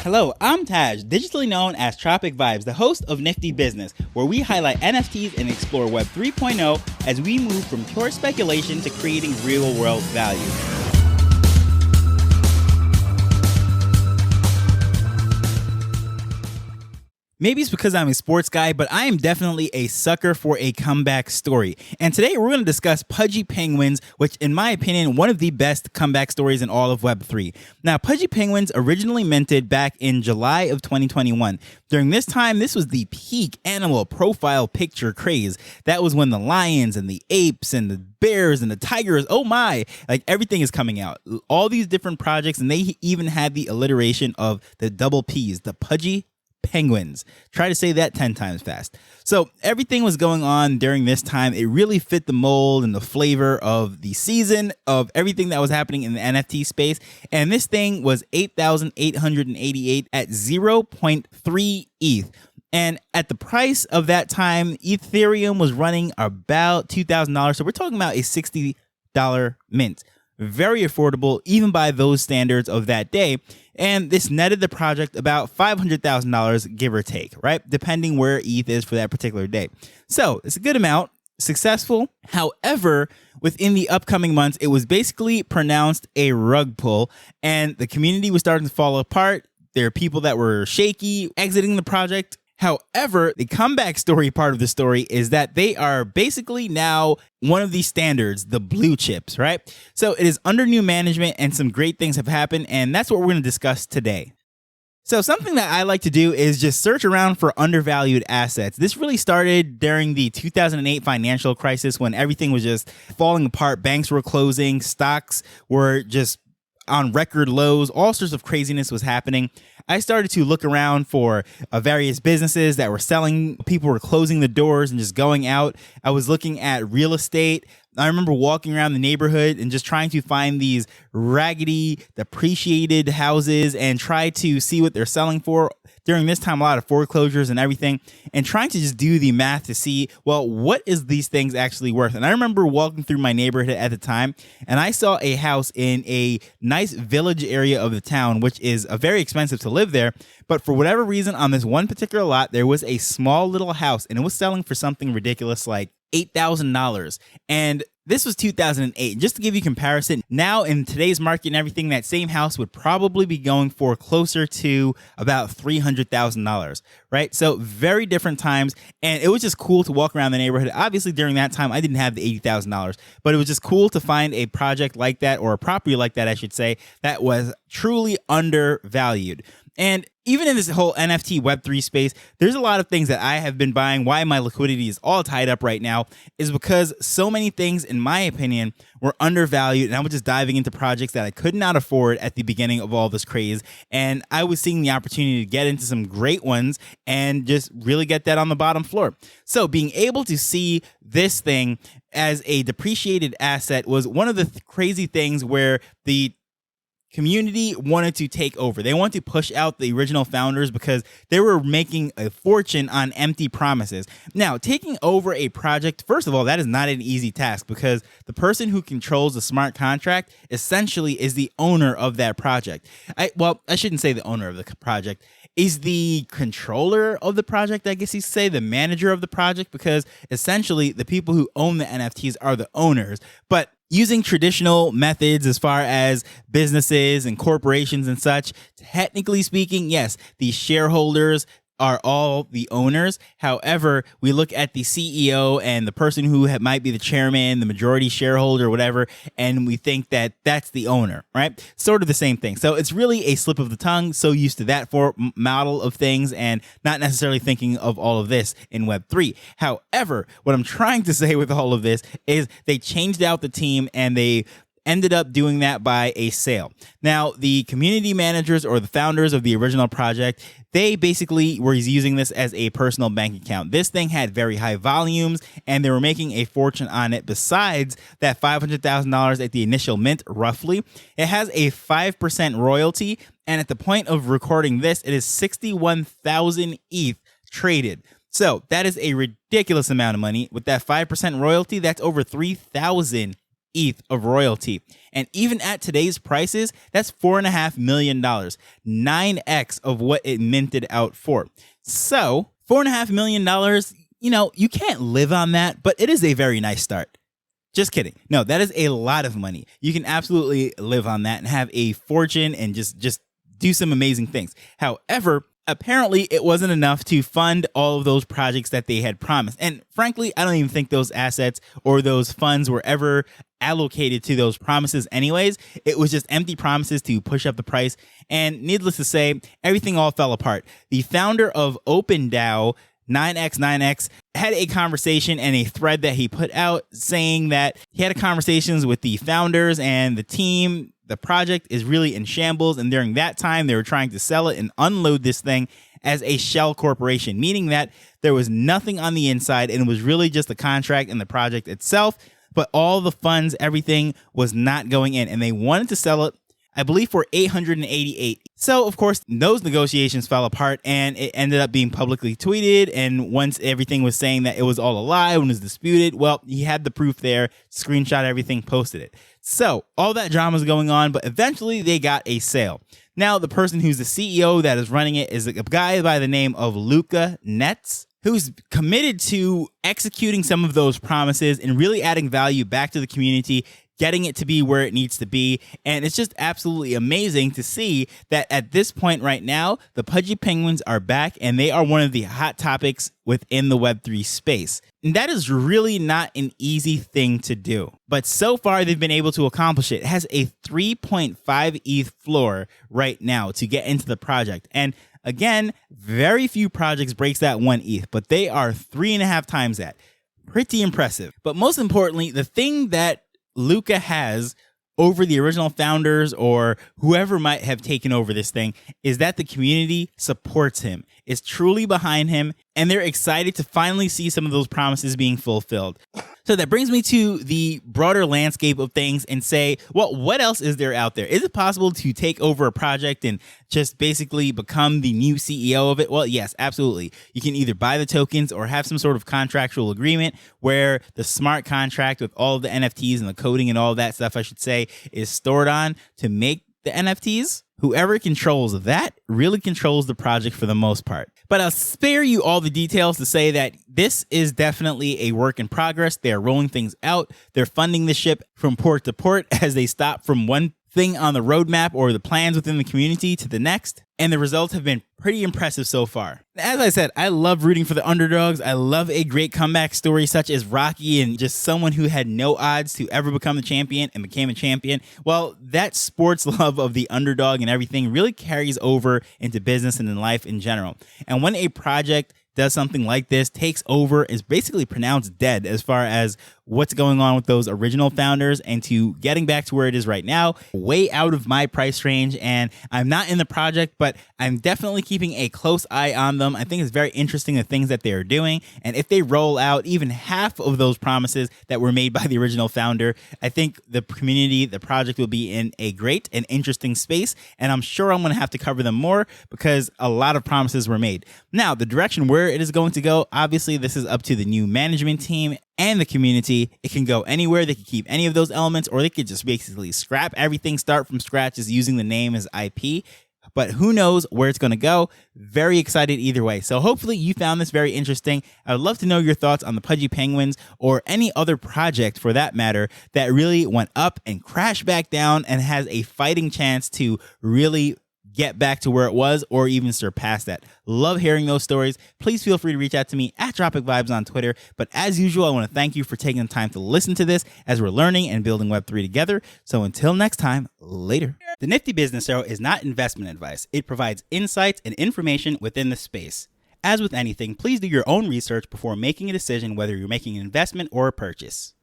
Hello, I'm Taj, digitally known as Tropic Vibes, the host of Nifty Business, where we highlight NFTs and explore Web 3.0 as we move from pure speculation to creating real-world value. Maybe it's because I'm a sports guy, but I am definitely a sucker for a comeback story. And today we're going to discuss Pudgy Penguins, which in my opinion, one of the best comeback stories in all of Web3. Now, Pudgy Penguins originally minted back in July of 2021. During this time, this was the peak animal profile picture craze. That was when the lions and the apes and the bears and the tigers, oh my, like everything is coming out. All these different projects, and they even had the alliteration of the double P's, the Pudgy Penguins. Try to say that 10 times fast. So everything was going on during this time. It really fit the mold and the flavor of the season of everything that was happening in the NFT space. And this thing was 8,888 at 0.3 ETH. And at the price of that time, Ethereum was running about $2,000. So we're talking about a $60 mint. Very affordable, even by those standards of that day. And this netted the project about $500,000, give or take, right? Depending where ETH is for that particular day. So it's a good amount, successful. However, within the upcoming months, it was basically pronounced a rug pull, and the community was starting to fall apart. There are people that were shaky, exiting the project. However, the comeback story part of the story is that they are basically now one of these standards, the BlueChips, right? So it is under new management and some great things have happened, and that's what we're going to discuss today. So something that I like to do is just search around for undervalued assets. This really started during the 2008 financial crisis when everything was just falling apart. Banks were closing, stocks were just on record lows, all sorts of craziness was happening. I started to look around for various businesses that were selling. People were closing the doors and just going out. I was looking at real estate. I remember walking around the neighborhood and just trying to find these raggedy, depreciated houses and try to see what they're selling for. During this time, a lot of foreclosures and everything, and trying to just do the math to see, well, what is these things actually worth? And I remember walking through my neighborhood at the time, and I saw a house in a nice village area of the town, which is very expensive to live there. But for whatever reason, on this one particular lot, there was a small little house, and it was selling for something ridiculous like $8,000. And this was 2008. Just to give you comparison, now in today's market and everything, that same house would probably be going for closer to about $300,000, right? So very different times. And it was just cool to walk around the neighborhood. Obviously, during that time, I didn't have the $80,000, but it was just cool to find a project like that, or a property like that, I should say, that was truly undervalued. And even in this whole NFT Web3 space, there's a lot of things that I have been buying. Why my liquidity is all tied up right now is because so many things, in my opinion, were undervalued. And I was just diving into projects that I could not afford at the beginning of all this craze. And I was seeing the opportunity to get into some great ones and just really get that on the bottom floor. So being able to see this thing as a depreciated asset was one of the crazy things where the community wanted to take over. They wanted to push out the original founders because they were making a fortune on empty promises. Now, taking over a project, first of all, that is not an easy task because the person who controls the smart contract essentially is the owner of that project. I shouldn't say the owner of the project. Is the controller of the project, I guess you say, the manager of the project, because essentially the people who own the NFTs are the owners. But using traditional methods as far as businesses and corporations and such, technically speaking, yes, the shareholders are all the owners. However, we look at the CEO and the person who might be the chairman, the majority shareholder, whatever, and we think that that's the owner, right? Sort of the same thing. So it's really a slip of the tongue. So used to that model of things and not necessarily thinking of all of this in Web3. However, what I'm trying to say with all of this is they changed out the team and they ended up doing that by a sale. Now, the community managers or the founders of the original project, they basically were using this as a personal bank account. This thing had very high volumes and they were making a fortune on it. Besides that $500,000 at the initial mint, roughly, it has a 5% royalty. And at the point of recording this, it is 61,000 ETH traded. So that is a ridiculous amount of money. With that 5% royalty, that's over $3,000 ETH of royalty. And even at today's prices, that's $4.5 million, 9x of what it minted out for. So $4.5 million, you can't live on that, but it is a very nice start. Just kidding. No, that is a lot of money. You can absolutely live on that and have a fortune and just do some amazing things. However, apparently it wasn't enough to fund all of those projects that they had promised. And frankly, I don't even think those assets or those funds were ever allocated to those promises anyways. It was just empty promises to push up the price. And needless to say, everything all fell apart. The founder of OpenDAO, 9x9x, had a conversation and a thread that he put out saying that he had conversations with the founders and the team. The project is really in shambles, and during that time, they were trying to sell it and unload this thing as a shell corporation, meaning that there was nothing on the inside, and it was really just the contract and the project itself, but all the funds, everything was not going in, and they wanted to sell it, I believe, for 888. So, of course, those negotiations fell apart, and it ended up being publicly tweeted, and once everything was saying that it was all a lie and was disputed, well, he had the proof there, screenshot everything, posted it. So all that drama is going on, but eventually they got a sale. Now, the person who's the CEO that is running it is a guy by the name of Luca Netz, who's committed to executing some of those promises and really adding value back to the community, getting it to be where it needs to be. And it's just absolutely amazing to see that at this point right now, the Pudgy Penguins are back and they are one of the hot topics within the Web3 space. And that is really not an easy thing to do. But so far, they've been able to accomplish it. It has a 3.5 ETH floor right now to get into the project. And again, very few projects breaks that 1 ETH, but they are 3.5 times that. Pretty impressive. But most importantly, the thing that Luca has over the original founders or whoever might have taken over this thing is that the community supports him, is truly behind him, and they're excited to finally see some of those promises being fulfilled. So that brings me to the broader landscape of things and say, well, what else is there out there? Is it possible to take over a project and just basically become the new CEO of it? Well, yes, absolutely. You can either buy the tokens or have some sort of contractual agreement where the smart contract with all of the NFTs and the coding and all of that stuff, I should say, is stored on to make the NFTs. Whoever controls that really controls the project for the most part. But I'll spare you all the details to say that this is definitely a work in progress. They're rolling things out. They're funding the ship from port to port as they stop from one thing on the roadmap or the plans within the community to the next. And the results have been pretty impressive so far. As I said, I love rooting for the underdogs. I love a great comeback story such as Rocky and just someone who had no odds to ever become the champion and became a champion. Well, that sports love of the underdog and everything really carries over into business and in life in general. And when a project does something like this, takes over, is basically pronounced dead as far as what's going on with those original founders and to getting back to where it is right now, way out of my price range. And I'm not in the project, but I'm definitely keeping a close eye on them. I think it's very interesting the things that they're doing. And if they roll out even half of those promises that were made by the original founder, I think the community, the project will be in a great and interesting space. And I'm sure I'm going to have to cover them more because a lot of promises were made. Now, the direction where it is going to go, obviously, this is up to the new management team and the community. It can go anywhere. They could keep any of those elements, or they could just basically scrap everything, start from scratch, just using the name as IP. But who knows where it's going to go. Very excited either way. So hopefully you found this very interesting. I would love to know your thoughts on the Pudgy Penguins or any other project for that matter that really went up and crashed back down and has a fighting chance to really get back to where it was or even surpass that. Love hearing those stories. Please feel free to reach out to me at Tropic Vibes on Twitter. But as usual, I want to thank you for taking the time to listen to this as we're learning and building Web3 together. So until next time, later. The Nifty Business Arrow is not investment advice. It provides insights and information within the space. As with anything, please do your own research before making a decision whether you're making an investment or a purchase.